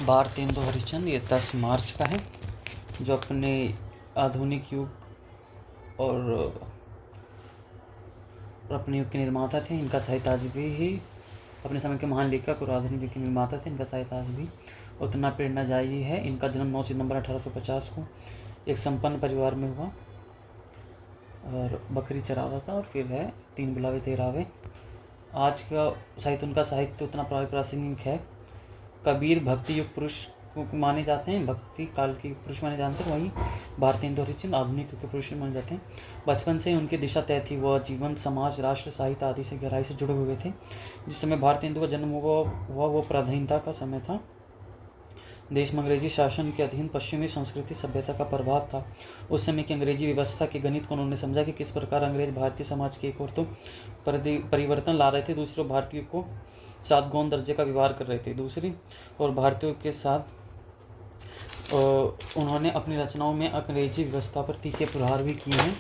भारतेंदु हरिश्चंद्र, ये 10 मार्च का है, जो अपने आधुनिक युग और अपने युग के निर्माता थे। इनका साहित्य आज भी अपने समय के महान लेखक और आधुनिक युग के निर्माता थे। इनका साहित्य आज भी उतना प्रेरणादायी है। इनका जन्म 9 सितंबर 1850 को एक संपन्न परिवार में हुआ और बकरी चरावा था, और फिर है 3 बुलावे 13वें। आज का साहित्य, उनका साहित्य उतना प्रासंगिक है। कबीर भक्ति युग पुरुष माने जाते हैं, भक्ति काल के पुरुष माने जाते हैं। वहीं भारतेंदु हरिश्चंद्र आधुनिक युग के पुरुष माने जाते हैं। बचपन से उनकी दिशा तय थी। वह जीवन, समाज, राष्ट्र, साहित्य आदि से गहराई से जुड़े हुए थे। जिस समय भारतेंदु का जन्म हुआ वो पराधीनता का समय था। देश में अंग्रेजी शासन के अधीन पश्चिमी संस्कृति सभ्यता का प्रभाव था। उस समय की अंग्रेजी व्यवस्था के गणित को उन्होंने समझा कि किस प्रकार अंग्रेज भारतीय समाज के एक ओर तो परिवर्तन ला रहे थे, दूसरे भारतीयों को साथ गौण दर्जे का व्यवहार कर रहे थे। दूसरी और भारतीयों के साथ उन्होंने अपनी रचनाओं में अंग्रेजी व्यवस्था पर तीखे प्रहार भी किए हैं।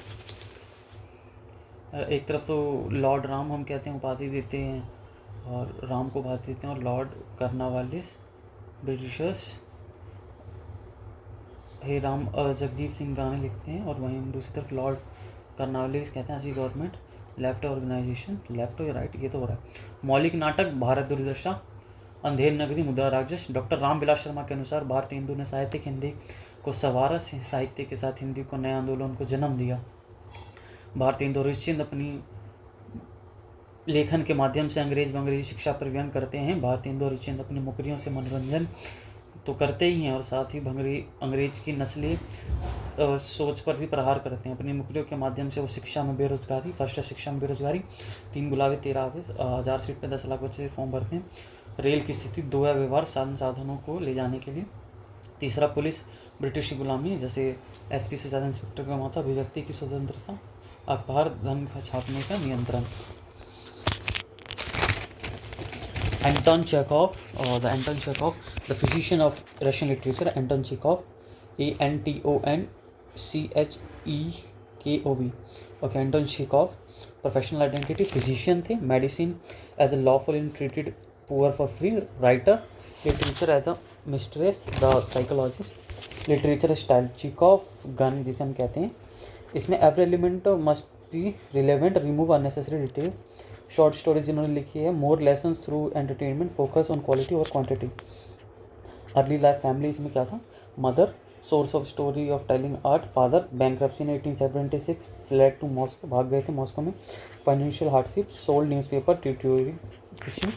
एक तरफ तो लॉर्ड राम हम कहते हैं, उपाधि देते हैं, और राम को उपाधि देते हैं, और लॉर्ड कर्नवालिस ब्रिटिशर्स हे राम जगजीत सिंह गाने लिखते हैं, और वहीं दूसरी तरफ लॉर्ड कर्नवालिस कहते हैं आज की गवर्नमेंट लेफ्ट ऑर्गेनाइजेशन, लेफ्ट और राइट, ये तो हो रहा है। मौलिक नाटक भारत दुर्दशा, अंधेर नगरी, मुद्रा राक्षस। डॉक्टर रामविलास शर्मा के अनुसार भारतेंदु ने साहित्यिक हिंदी को संवारा, साहित्य के साथ हिंदी को नए आंदोलन को जन्म दिया। भारतेंदु हरिश्चंद्र अपनी लेखन के माध्यम से अंग्रेज व अंग्रेजी शिक्षा पर व्यंग करते हैं। भारतेंदु हरिश्चंद्र अपनी मुकरियों से मनोरंजन तो करते ही हैं, और साथ ही अंग्रेज की नस्ली सोच पर भी प्रहार करते हैं। अपनी मुकरियों के माध्यम से वो शिक्षा में बेरोजगारी, फर्स्ट शिक्षा में बेरोजगारी, 3 बुलावे 13वें, 1000 सीट पर 10 लाख बच्चे फॉर्म भरते हैं। रेल की स्थिति, 2 व्यवहार साधनों को ले जाने के लिए। तीसरा पुलिस, ब्रिटिश की गुलामी, जैसे एसपी से ज़्यादा इंस्पेक्टर का माता, अभिव्यक्ति की स्वतंत्रता, अखबार धन का छापने का नियंत्रण। Anton Chekhov, or the Anton Chekhov, the physician of Russian literature, Anton Chekhov, ANTONCHEKOV. Okay, Anton Chekhov, professional identity, physician थे, medicine as a lawful and treated poor for free, writer, literature as a mistress, the psychologist, literature style, Chekhov gun जिसे हम कहते हैं, इसमें every element must be relevant, remove unnecessary details। Short stories इन्होंने लिखी है, more lessons through entertainment, focus on quality और quantity. Early life family, इसमें क्या था, mother, source of story of telling art, father, bankruptcy in 1876, fled to Moscow, भाग गए थे मॉस्को में, financial hardship, sold newspaper, tutorial fishing.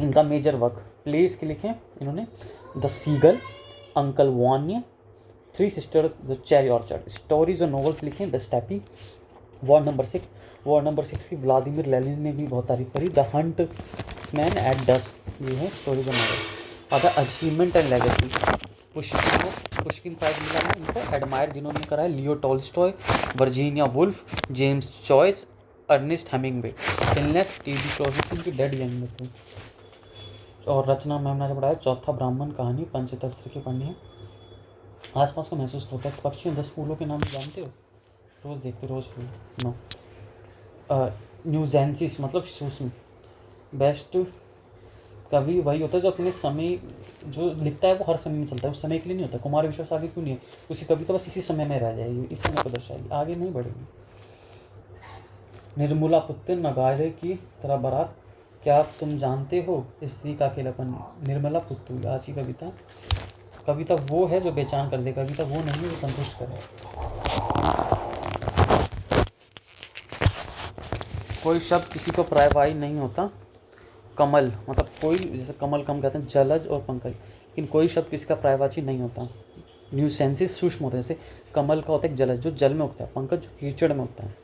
इनका major work, plays के लिखे इन्होंने, the Seagull, Uncle Vanya, 3 sisters, the Cherry Orchard. Stories और novels लिखे, द स्टेपी, वार्ड नंबर 6 की व्लादिमीर लेनिन ने भी बहुत तारीफ करी, द हंटसमैन एट डस्क, ये है स्टोरीज और नॉवेल। अगर achievement and legacy, Pushkin prize मिला है इनको। एडमायर जिन्होंने करा है, Leo Tolstoy, Virginia Woolf, James Joyce, Ernest Hemingway. Illness, tuberculosis, इनकी डेड यंग में थे। और रचना में हमने पढ़ा है, चौथा ब्राह्मण, कहानी, पंचतंत्र की पढ़नी है। आसपास को महसूस होता है। पक्षियों 10 फूलों के नाम जानते हो, रोज़ देखते, रोज़ फूल, नो। न्यूजेंसिस मतलब सूक्ष्म। बेस्ट कवि वही होता है जो अपने समय, जो लिखता है वो हर समय में चलता है, उस समय के लिए नहीं होता। कुमार विश्वास आगे क्यों नहीं है, उसकी कविता बस इसी समय में रह जाएगी, इस समय को दर्शाएगी, आगे नहीं बढ़ेगी। निर्मला पुत्र नगाड़े की तरह बारात, क्या तुम जानते हो स्त्री का अकेलापन, निर्मला पुत्र। आज की कविता वो है जो बेचान कर दे, कविता वो नहीं है जो संतुष्ट करे। कोई शब्द किसी को पर्यायवाची नहीं होता। कमल मतलब कोई, जैसे कमल कम कहते हैं, जलज और पंकज, लेकिन कोई शब्द किसी का पर्यायवाची नहीं होता। न्यूसेंसिस सूक्ष्म होते हैं, जैसे कमल का होता है जलज जो जल में उगता है, पंकज जो कीचड़ में उगता है।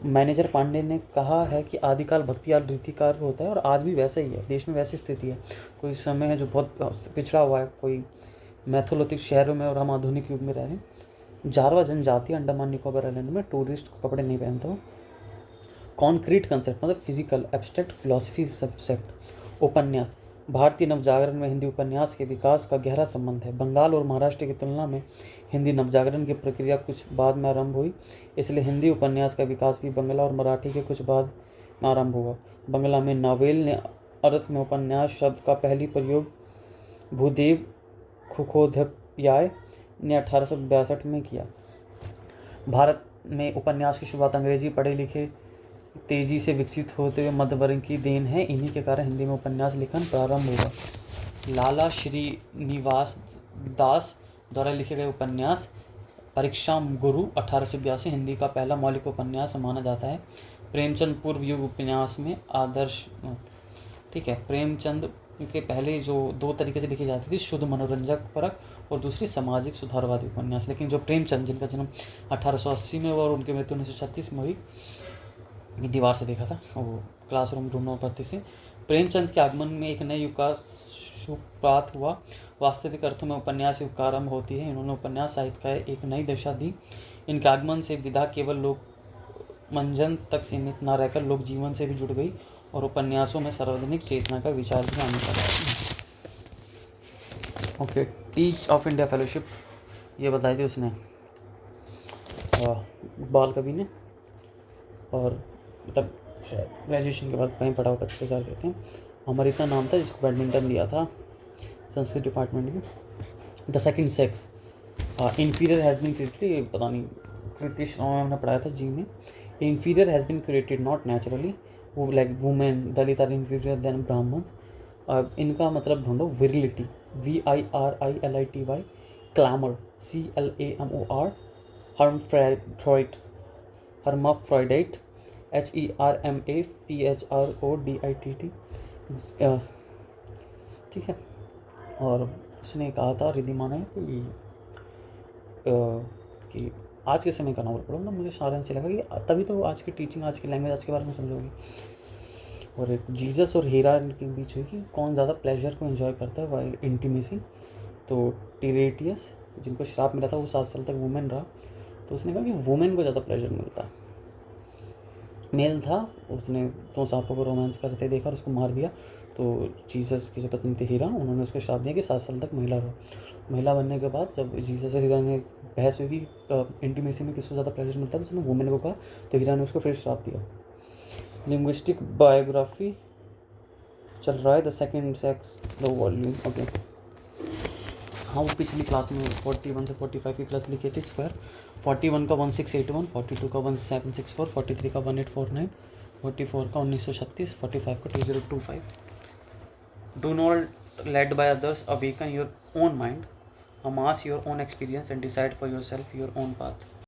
मैनेजर पांडे ने कहा है कि आदिकाल भक्तियाल रीतिकार होता है, और आज भी वैसा ही है, देश में वैसी स्थिति है। कोई समय है जो बहुत पिछड़ा हुआ है, कोई मैथोलिथिक शहरों में, और हम आधुनिक युग में रह रहे हैं। जारवा जनजाति अंडमान निकोबार आइलैंड में, टूरिस्ट कपड़े नहीं पहनता हो। कॉन्क्रीट कंसेप्ट मतलब फिजिकल, एब्स्ट्रैक्ट, फिलॉसफी सब्जेक्ट। उपन्यास, भारतीय नवजागरण में हिंदी उपन्यास के विकास का गहरा संबंध है। बंगाल और महाराष्ट्र की तुलना में हिंदी नवजागरण की प्रक्रिया कुछ बाद में आरंभ हुई, इसलिए हिंदी उपन्यास का विकास भी बंगला और मराठी के कुछ बाद में आरंभ हुआ। बंगला में नावेल ने अर्थ में उपन्यास शब्द का पहली प्रयोग भूदेव खुखोध्याय ने 1862 में किया। भारत में उपन्यास की शुरुआत अंग्रेजी पढ़े लिखे तेजी से विकसित होते हुए मध्य वर्ग की देन है। इन्हीं के कारण हिंदी में उपन्यास लिखन प्रारंभ हुआ। लाला श्रीनिवास दास द्वारा लिखे गए उपन्यास परीक्षा गुरु 1882 हिंदी का पहला मौलिक उपन्यास माना जाता है। प्रेमचंद पूर्व युग उपन्यास में आदर्श, ठीक है, प्रेमचंद के पहले जो दो तरीके से लिखी जाती थी, शुद्ध मनोरंजक परक और दूसरी सामाजिक सुधारवादी उपन्यास। लेकिन जो प्रेमचंद, जिनका जन्म 1880 में हुआ और उनकी मृत्यु 1936 में हुई, दीवार से देखा था वो क्लासरूम रूम नंबर 32 से, प्रेमचंद के आगमन में एक नए युग का शुरुआत हुआ। वास्तविक अर्थों में उपन्यास युग का आरंभ होती है। इन्होंने उपन्यास साहित्य का एक नई दिशा दी। इनके आगमन से विधा केवल लोक मंजन तक सीमित न रहकर लोक जीवन से भी जुड़ गई और उपन्यासों में सार्वजनिक चेतना का विचार भी आने लगा। Okay, teach of India fellowship ये बताई थी उसने, बाल कवि ने, और मतलब ग्रेजुएशन के बाद वहीं पढ़ा हुआ 25,000 देते हैं। अमृता नाम था जिसको बैडमिंटन दिया था संस्कृत डिपार्टमेंट में। The second sex inferior has been created, पता नहीं कृति श्राव हमने पढ़ाया था जी में। Inferior has been created not naturally, वो like women Dalit are inferior than Brahmins. इनका मतलब ढूंढो, virility VIRILITY, clamour CLAMOR, hermaphrodite HERMAPHRODITT, ठीक है। और उसने कहा था रिद्धिमा ने कि आज के समय का नॉवल पढ़ो ना, मुझे सारांश लगा कि तभी तो आज की टीचिंग, आज की लैंग्वेज, आज के बारे में समझोगी। और एक जीसस और हीरा के बीच हुई कि कौन ज़्यादा प्लेजर को एंजॉय करता है वाइल इंटीमेसी। तो टिरेटियस, जिनको श्राप मिला था, वो 7 साल तक वुमेन रहा, तो उसने कहा कि वुमेन को ज़्यादा प्लेजर मिलता है। मेल था, उसने 2 सांपों को रोमांस करते देखा और उसको मार दिया। तो जीसस की जो पत्नी थी हीरा, उन्होंने उसको श्राप दिया कि 7 साल तक महिला रहो। महिला बनने के बाद जब जीसस और हीरा ने बहस हुई कि इंटीमेसी में किसको ज़्यादा प्लेजर मिलता है, तो उसने वुमेन को कहा, तो हीरा ने उसको फिर श्राप दिया। लिंग्विस्टिक बायोग्राफी चल रहा है, the second sex the volume. Okay, हाँ, वो पिछली क्लास में 41 से 45 की क्लास लिखे थे स्क्वायर। 41 का 1681, 42 का 1764, 43 का 1849, 44 का 1936, 45 का 2025। Do not led by others, awaken your own mind, amass your own experience and decide for yourself your own path.